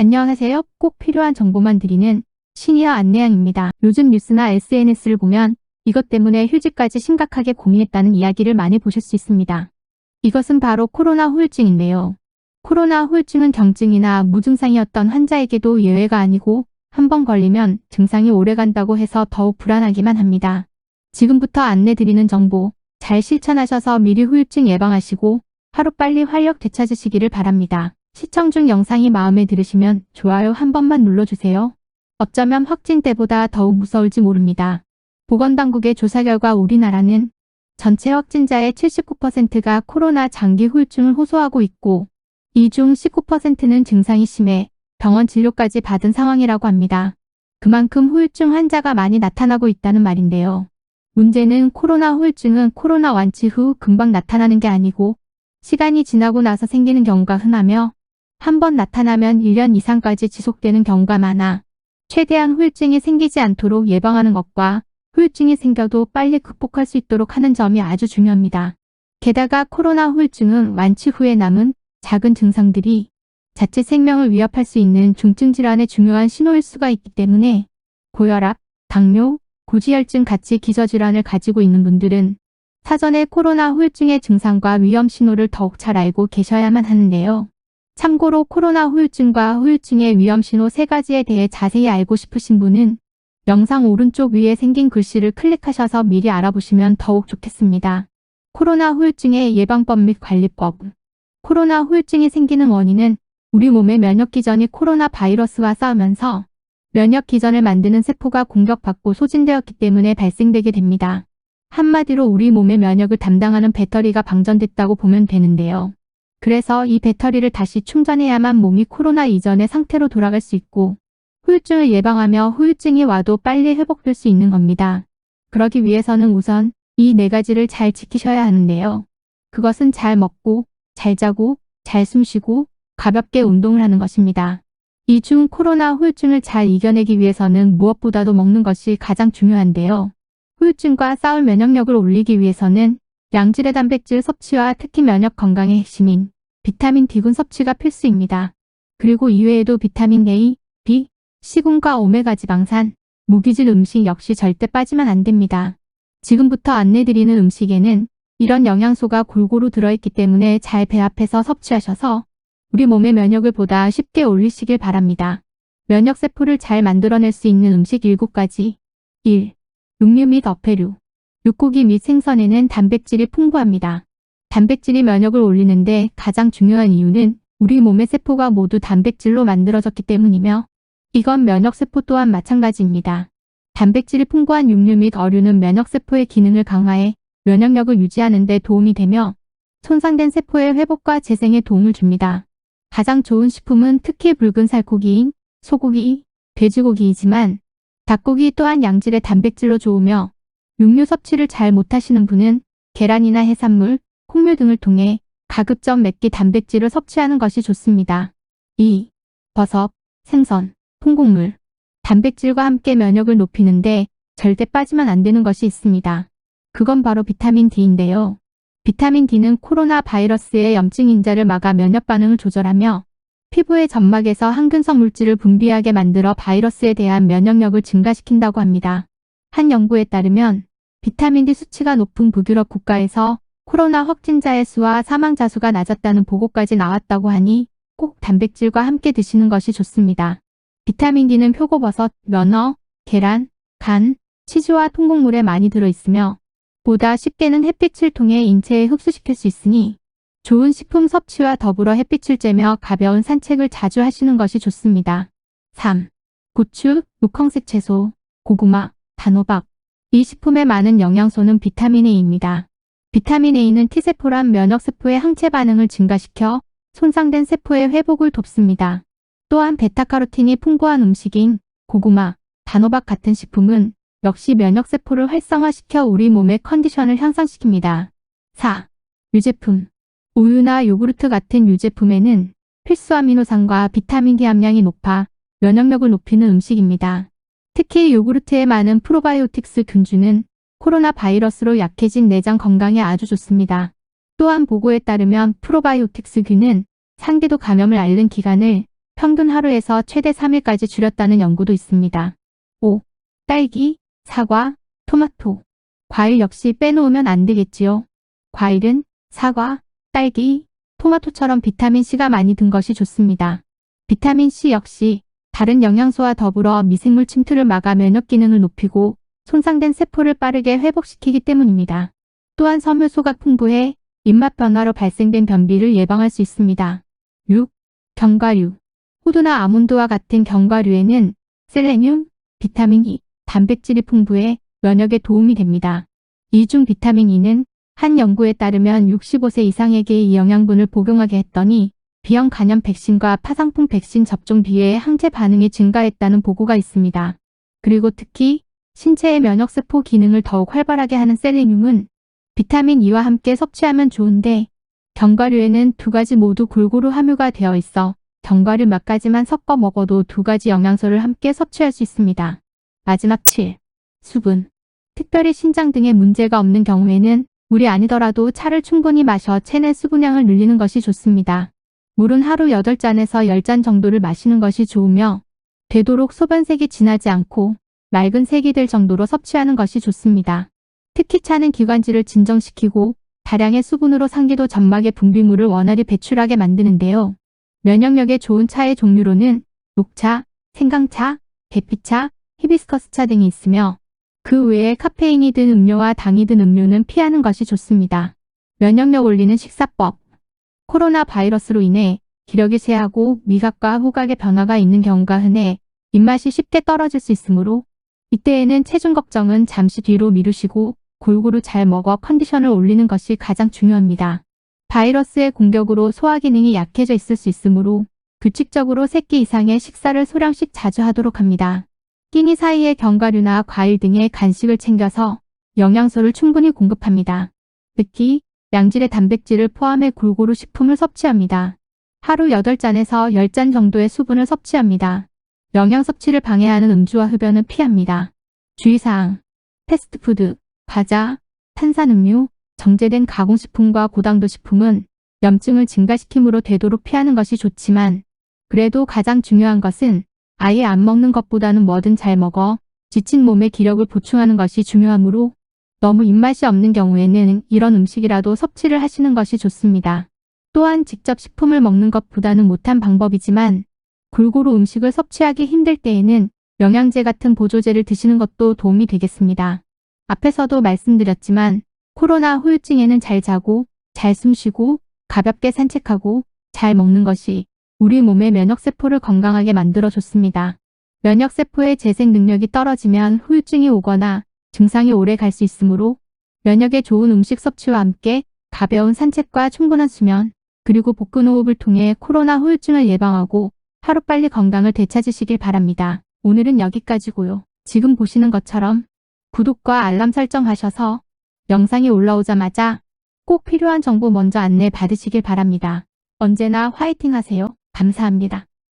안녕하세요. 꼭 필요한 정보만 드리는 시니어 안내양입니다. 요즘 뉴스나 SNS를 보면 이것 때문에 휴직까지 심각하게 고민했다는 이야기를 많이 보실 수 있습니다. 이것은 바로 코로나 후유증인데요. 코로나 후유증은 경증이나 무증상이었던 환자에게도 예외가 아니고 한 번 걸리면 증상이 오래간다고 해서 더욱 불안하기만 합니다. 지금부터 안내드리는 정보 잘 실천하셔서 미리 후유증 예방하시고 하루빨리 활력 되찾으시기를 바랍니다. 시청 중 영상이 마음에 들으시면 좋아요 한 번만 눌러주세요. 어쩌면 확진 때보다 더욱 무서울지 모릅니다. 보건당국의 조사 결과 우리나라는 전체 확진자의 79%가 코로나 장기 후유증을 호소하고 있고 이 중 19%는 증상이 심해 병원 진료까지 받은 상황이라고 합니다. 그만큼 후유증 환자가 많이 나타나고 있다는 말인데요. 문제는 코로나 후유증은 코로나 완치 후 금방 나타나는 게 아니고 시간이 지나고 나서 생기는 경우가 흔하며 한 번 나타나면 1년 이상까지 지속되는 경우가 많아 최대한 후유증이 생기지 않도록 예방하는 것과 후유증이 생겨도 빨리 극복할 수 있도록 하는 점이 아주 중요합니다. 게다가 코로나 후유증은 완치 후에 남은 작은 증상들이 자칫 생명을 위협할 수 있는 중증 질환의 중요한 신호일 수가 있기 때문에 고혈압, 당뇨, 고지혈증 같이 기저질환을 가지고 있는 분들은 사전에 코로나 후유증의 증상과 위험 신호를 더욱 잘 알고 계셔야만 하는데요. 참고로 코로나 후유증과 후유증의 위험 신호 3가지에 대해 자세히 알고 싶으신 분은 영상 오른쪽 위에 생긴 글씨를 클릭하셔서 미리 알아보시면 더욱 좋겠습니다. 코로나 후유증의 예방법 및 관리법. 코로나 후유증이 생기는 원인은 우리 몸의 면역기전이 코로나 바이러스와 싸우면서 면역기전을 만드는 세포가 공격받고 소진되었기 때문에 발생되게 됩니다. 한마디로 우리 몸의 면역을 담당하는 배터리가 방전됐다고 보면 되는데요. 그래서 이 배터리를 다시 충전해야만 몸이 코로나 이전의 상태로 돌아갈 수 있고 후유증을 예방하며 후유증이 와도 빨리 회복될 수 있는 겁니다. 그러기 위해서는 우선 이 4가지를 잘 지키셔야 하는데요. 그것은 잘 먹고, 잘 자고, 잘 숨쉬고, 가볍게 운동을 하는 것입니다. 이 중 코로나 후유증을 잘 이겨내기 위해서는 무엇보다도 먹는 것이 가장 중요한데요. 후유증과 싸울 면역력을 올리기 위해서는 양질의 단백질 섭취와 특히 면역 건강의 핵심인 비타민 D군 섭취가 필수입니다. 그리고 이외에도 비타민 A, B, C군과 오메가 지방산, 무기질 음식 역시 절대 빠지면 안 됩니다. 지금부터 안내드리는 음식에는 이런 영양소가 골고루 들어있기 때문에 잘 배합해서 섭취하셔서 우리 몸의 면역을 보다 쉽게 올리시길 바랍니다. 면역세포를 잘 만들어낼 수 있는 음식 7가지. 1. 육류 및 어패류. 육고기 및 생선에는 단백질이 풍부합니다. 단백질이 면역을 올리는데 가장 중요한 이유는 우리 몸의 세포가 모두 단백질로 만들어졌기 때문이며 이건 면역세포 또한 마찬가지입니다. 단백질이 풍부한 육류 및 어류는 면역세포의 기능을 강화해 면역력을 유지하는 데 도움이 되며 손상된 세포의 회복과 재생에 도움을 줍니다. 가장 좋은 식품은 특히 붉은 살코기인 소고기, 돼지고기이지만 닭고기 또한 양질의 단백질로 좋으며 육류 섭취를 잘 못하시는 분은 계란이나 해산물, 콩류 등을 통해 가급적 맵기 단백질을 섭취하는 것이 좋습니다. 2. 버섯, 생선, 통곡물. 단백질과 함께 면역을 높이는데 절대 빠지면 안 되는 것이 있습니다. 그건 바로 비타민 D인데요. 비타민 D는 코로나 바이러스의 염증 인자를 막아 면역 반응을 조절하며 피부의 점막에서 항균성 물질을 분비하게 만들어 바이러스에 대한 면역력을 증가시킨다고 합니다. 한 연구에 따르면 비타민 D 수치가 높은 북유럽 국가에서 코로나 확진자의 수와 사망자 수가 낮았다는 보고까지 나왔다고 하니 꼭 단백질과 함께 드시는 것이 좋습니다. 비타민 D는 표고버섯, 연어, 계란, 간, 치즈와 통곡물에 많이 들어있으며 보다 쉽게는 햇빛을 통해 인체에 흡수시킬 수 있으니 좋은 식품 섭취와 더불어 햇빛을 쬐며 가벼운 산책을 자주 하시는 것이 좋습니다. 3. 고추, 녹황색 채소, 고구마, 단호박. 이 식품에 많은 영양소는 비타민 A입니다. 비타민 A는 T세포란 면역세포의 항체 반응을 증가시켜 손상된 세포의 회복을 돕습니다. 또한 베타카로틴이 풍부한 음식인 고구마, 단호박 같은 식품은 역시 면역세포를 활성화시켜 우리 몸의 컨디션을 향상시킵니다. 4. 유제품. 우유나 요구르트 같은 유제품에는 필수 아미노산과 비타민 D 함량이 높아 면역력을 높이는 음식입니다. 특히 요구르트에 많은 프로바이오틱스 균주는 코로나 바이러스로 약해진 내장 건강에 아주 좋습니다. 또한 보고에 따르면 프로바이오틱스 균은 상기도 감염을 앓는 기간을 평균 하루에서 최대 3일까지 줄였다는 연구도 있습니다. 5. 딸기, 사과, 토마토. 과일 역시 빼놓으면 안 되겠지요. 과일은 사과, 딸기, 토마토처럼 비타민C가 많이 든 것이 좋습니다. 비타민C 역시 다른 영양소와 더불어 미생물 침투를 막아 면역 기능을 높이고 손상된 세포를 빠르게 회복시키기 때문입니다. 또한 섬유소가 풍부해 입맛 변화로 발생된 변비를 예방할 수 있습니다. 6. 견과류. 호두나 아몬드와 같은 견과류에는 셀레늄, 비타민 E, 단백질이 풍부해 면역에 도움이 됩니다. 이 중 비타민 E는 한 연구에 따르면 65세 이상에게 이 영양분을 복용하게 했더니 B형 간염 백신과 파상풍 백신 접종 뒤에 항체 반응이 증가했다는 보고가 있습니다. 그리고 특히 신체의 면역세포 기능을 더욱 활발하게 하는 셀레늄은 비타민 E와 함께 섭취하면 좋은데 견과류에는 두 가지 모두 골고루 함유가 되어 있어 견과류 몇 가지만 섞어 먹어도 두 가지 영양소를 함께 섭취할 수 있습니다. 마지막 7. 수분. 특별히 신장 등의 문제가 없는 경우에는 물이 아니더라도 차를 충분히 마셔 체내 수분량을 늘리는 것이 좋습니다. 물은 하루 8잔에서 10잔 정도를 마시는 것이 좋으며 되도록 소변색이 진하지 않고 맑은 색이 될 정도로 섭취하는 것이 좋습니다. 특히 차는 기관지를 진정시키고 다량의 수분으로 상기도 점막의 분비물을 원활히 배출하게 만드는데요. 면역력에 좋은 차의 종류로는 녹차, 생강차, 계피차, 히비스커스차 등이 있으며 그 외에 카페인이 든 음료와 당이 든 음료는 피하는 것이 좋습니다. 면역력 올리는 식사법. 코로나 바이러스로 인해 기력이 쇠하고 미각과 후각의 변화가 있는 경우가 흔해 입맛이 쉽게 떨어질 수 있으므로 이때에는 체중 걱정은 잠시 뒤로 미루시고 골고루 잘 먹어 컨디션을 올리는 것이 가장 중요합니다. 바이러스의 공격으로 소화 기능이 약해져 있을 수 있으므로 규칙적으로 3끼 이상의 식사를 소량씩 자주 하도록 합니다. 끼니 사이에 견과류나 과일 등의 간식을 챙겨서 영양소를 충분히 공급합니다. 특히 양질의 단백질을 포함해 골고루 식품을 섭취합니다. 하루 8잔에서 10잔 정도의 수분을 섭취합니다. 영양 섭취를 방해하는 음주와 흡연은 피합니다. 주의사항. 패스트푸드, 과자, 탄산음료, 정제된 가공식품과 고당도 식품은 염증을 증가시키므로 되도록 피하는 것이 좋지만 그래도 가장 중요한 것은 아예 안 먹는 것보다는 뭐든 잘 먹어 지친 몸에 기력을 보충하는 것이 중요하므로 너무 입맛이 없는 경우에는 이런 음식이라도 섭취를 하시는 것이 좋습니다. 또한 직접 식품을 먹는 것보다는 못한 방법이지만 골고루 음식을 섭취하기 힘들 때에는 영양제 같은 보조제를 드시는 것도 도움이 되겠습니다. 앞에서도 말씀드렸지만 코로나 후유증에는 잘 자고 잘 숨쉬고 가볍게 산책하고 잘 먹는 것이 우리 몸의 면역세포를 건강하게 만들어줬습니다. 면역세포의 재생 능력이 떨어지면 후유증이 오거나 증상이 오래 갈 수 있으므로 면역에 좋은 음식 섭취와 함께 가벼운 산책과 충분한 수면 그리고 복근호흡을 통해 코로나 후유증을 예방하고 하루빨리 건강을 되찾으시길 바랍니다. 오늘은 여기까지고요. 지금 보시는 것처럼 구독과 알람 설정하셔서 영상이 올라오자마자 꼭 필요한 정보 먼저 안내 받으시길 바랍니다. 언제나 화이팅 하세요. 감사합니다.